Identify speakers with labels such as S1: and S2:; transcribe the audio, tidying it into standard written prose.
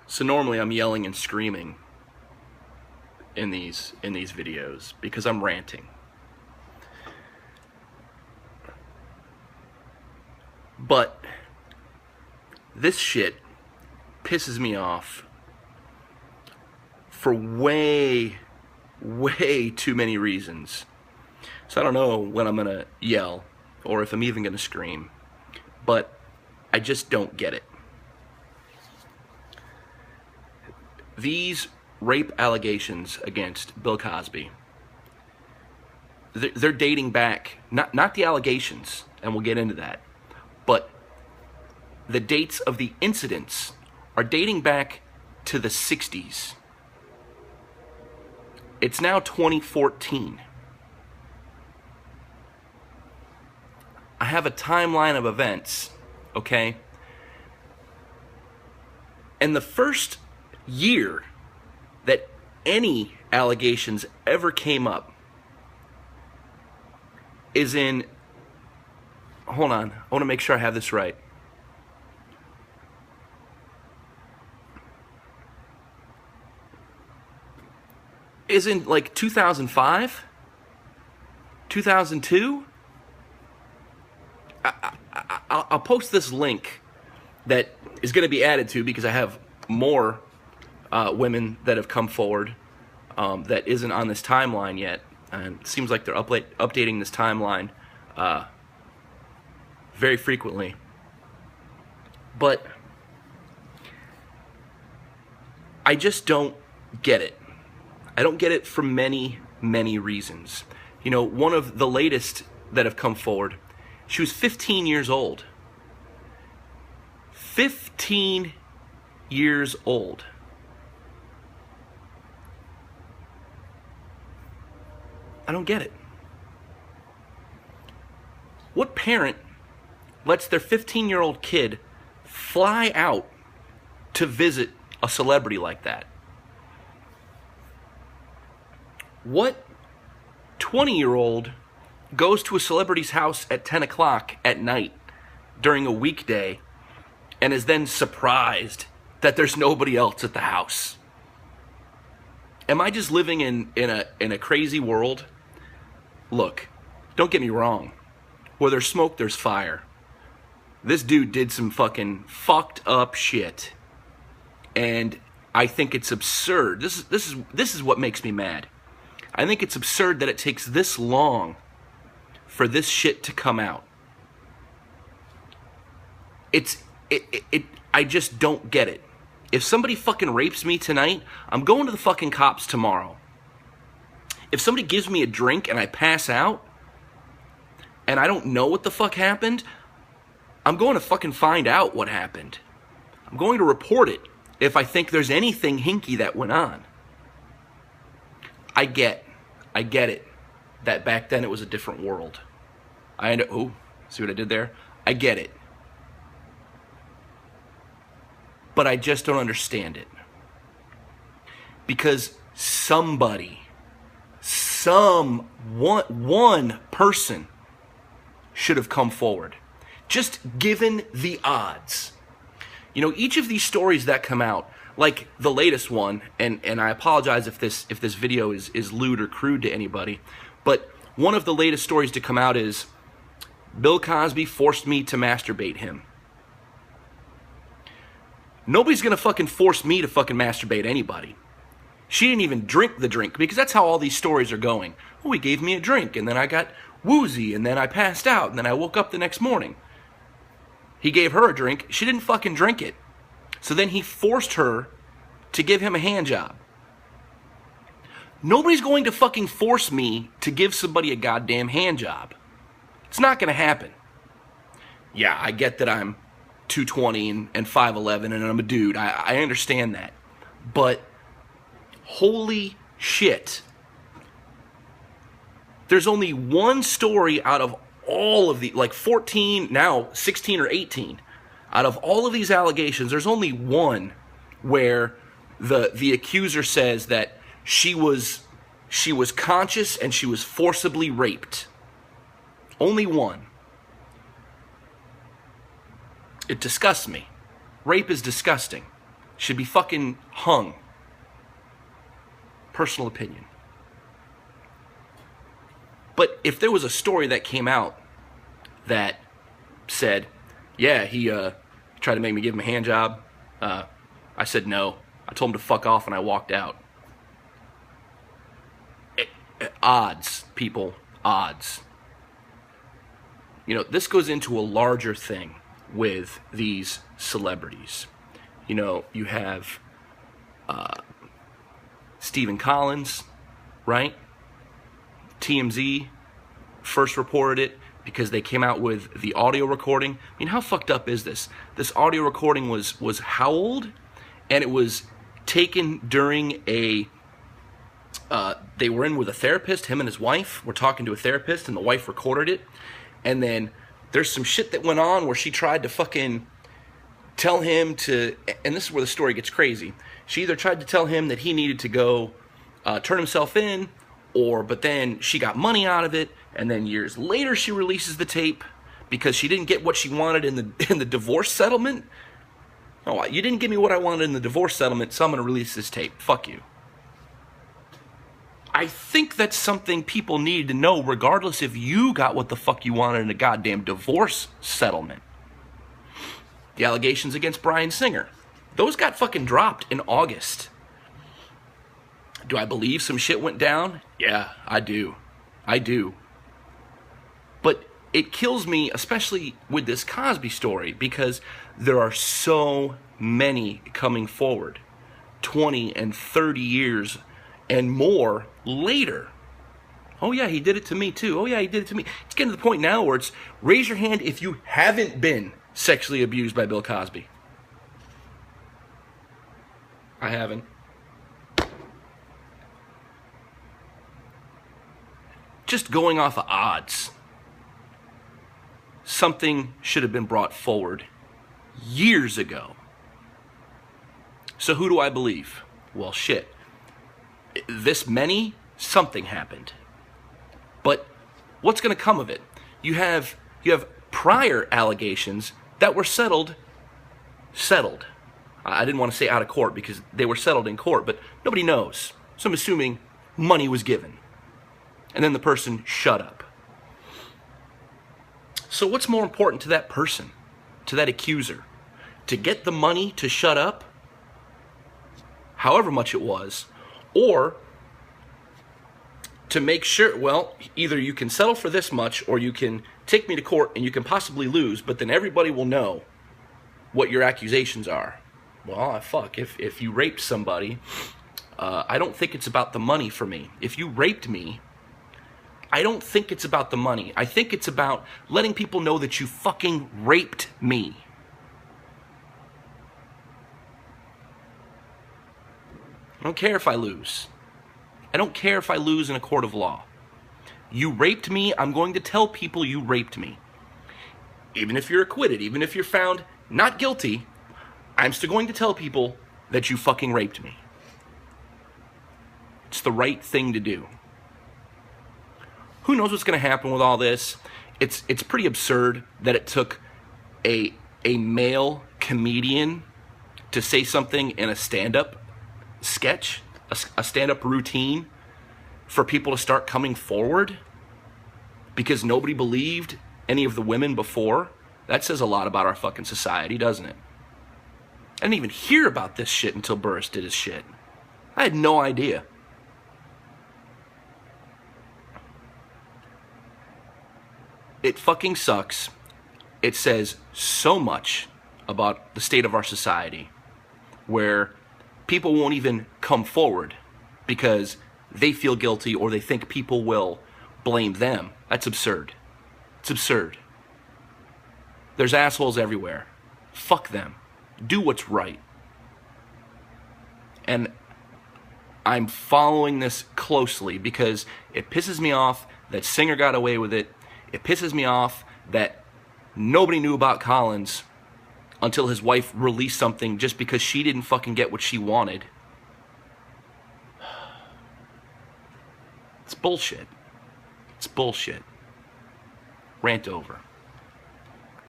S1: So normally I'm yelling and screaming in these videos because I'm ranting. But this shit pisses me off for way too many reasons. So I don't know when I'm gonna yell or if I'm even gonna scream, but I just don't get it. These rape allegations against Bill Cosby, they're dating back, not the allegations, and we'll get into that, but the dates of the incidents are dating back to the 60s. It's now 2014. I have a timeline of events, okay? And the first year that any allegations ever came up is in, hold on, I want to make sure I have this right. Is in like 2005? 2002? I'll post this link that is going to be added to because I have more women that have come forward that isn't on this timeline yet. And it seems like they're updating this timeline very frequently. But I just don't get it. I don't get it for many reasons. You know, one of the latest that have come forward, she was 15 years old. 15 years old. I don't get it. What parent lets their 15-year-old kid fly out to visit a celebrity like that? What 20-year-old goes to a celebrity's house at 10 o'clock at night during a weekday and is then surprised that there's nobody else at the house? Am I just living in a crazy world? Look, don't get me wrong. Where there's smoke, there's fire. This dude did some fucking fucked up shit. And I think it's absurd. This is what makes me mad. I think it's absurd that it takes this long for this shit to come out. I just don't get it. If somebody fucking rapes me tonight, I'm going to the fucking cops tomorrow. If somebody gives me a drink and I pass out, and I don't know what the fuck happened, I'm going to fucking find out what happened. I'm going to report it if I think there's anything hinky that went on. I get it, that back then it was a different world. Oh, see what I did there? I get it. But I just don't understand it. Because one person should have come forward. Just given the odds. You know, each of these stories that come out, like the latest one, and I apologize if this video is lewd or crude to anybody, but one of the latest stories to come out is Bill Cosby forced me to masturbate him. Nobody's gonna fucking force me to fucking masturbate anybody. She didn't even drink the drink, because that's how all these stories are going. Oh, he gave me a drink, and then I got woozy, and then I passed out, and then I woke up the next morning. He gave her a drink. She didn't fucking drink it. So then he forced her to give him a hand job. Nobody's going to fucking force me to give somebody a goddamn hand job. It's not going to happen. Yeah, I get that I'm 220 and 5'11 and I'm a dude. I understand that. But holy shit. There's only one story out of all of the, like 14, now 16 or 18. Out of all of these allegations, there's only one where the accuser says that she was conscious and she was forcibly raped. Only one. It disgusts me. Rape is disgusting. should be fucking hung. Personal opinion. But if there was a story that came out that said, yeah, he tried to make me give him a hand job, I said no. I told him to fuck off and I walked out. Odds, people, odds. You know, this goes into a larger thing with these celebrities. You know, you have Stephen Collins, right? TMZ first reported it because they came out with the audio recording. I mean, how fucked up is this? This audio recording was how old? And it was taken during a, they were in with a therapist, him and his wife were talking to a therapist, and the wife recorded it. And then there's some shit that went on where she tried to fucking tell him to, and this is where the story gets crazy. She either tried to tell him that he needed to go turn himself in, but then she got money out of it, and then years later she releases the tape because she didn't get what she wanted in the divorce settlement. Oh, you didn't give me what I wanted in the divorce settlement, so I'm going to release this tape. Fuck you. I think that's something people need to know, regardless if you got what the fuck you wanted in a goddamn divorce settlement. The allegations against Bryan Singer, those got fucking dropped in August. Do I believe some shit went down? Yeah, I do. I do. But it kills me, especially with this Cosby story, because there are so many coming forward 20 and 30 years and more later. Oh yeah, he did it to me too. Oh yeah, he did it to me. It's getting to the point now where it's raise your hand if you haven't been sexually abused by Bill Cosby. I haven't. Just going off of odds. Something should have been brought forward years ago. So who do I believe? Well, shit. This many, something happened. But what's going to come of it? You have prior allegations that were settled. I didn't want to say out of court because they were settled in court, but nobody knows. So I'm assuming money was given. And then the person shut up. So what's more important to that person, to that accuser? To get the money to shut up, however much it was, or to make sure, well, either you can settle for this much or you can take me to court and you can possibly lose, but then everybody will know what your accusations are. Well, fuck, if you raped somebody, I don't think it's about the money for me. If you raped me, I don't think it's about the money. I think it's about letting people know that you fucking raped me. I don't care if I lose. I don't care if I lose in a court of law. You raped me, I'm going to tell people you raped me. Even if you're acquitted, even if you're found not guilty, I'm still going to tell people that you fucking raped me. It's the right thing to do. Who knows what's going to happen with all this? It's pretty absurd that it took a male comedian to say something in a stand-up sketch, a stand-up routine, for people to start coming forward because nobody believed any of the women before. That says a lot about our fucking society, doesn't it? I didn't even hear about this shit until Burris did his shit. I had no idea. It fucking sucks. It says so much about the state of our society where people won't even come forward because they feel guilty or they think people will blame them. That's absurd. It's absurd. There's assholes everywhere. Fuck them. Do what's right. And I'm following this closely because it pisses me off that Singer got away with it. It pisses me off that nobody knew about Collins until his wife released something just because she didn't fucking get what she wanted. It's bullshit. It's bullshit. Rant over.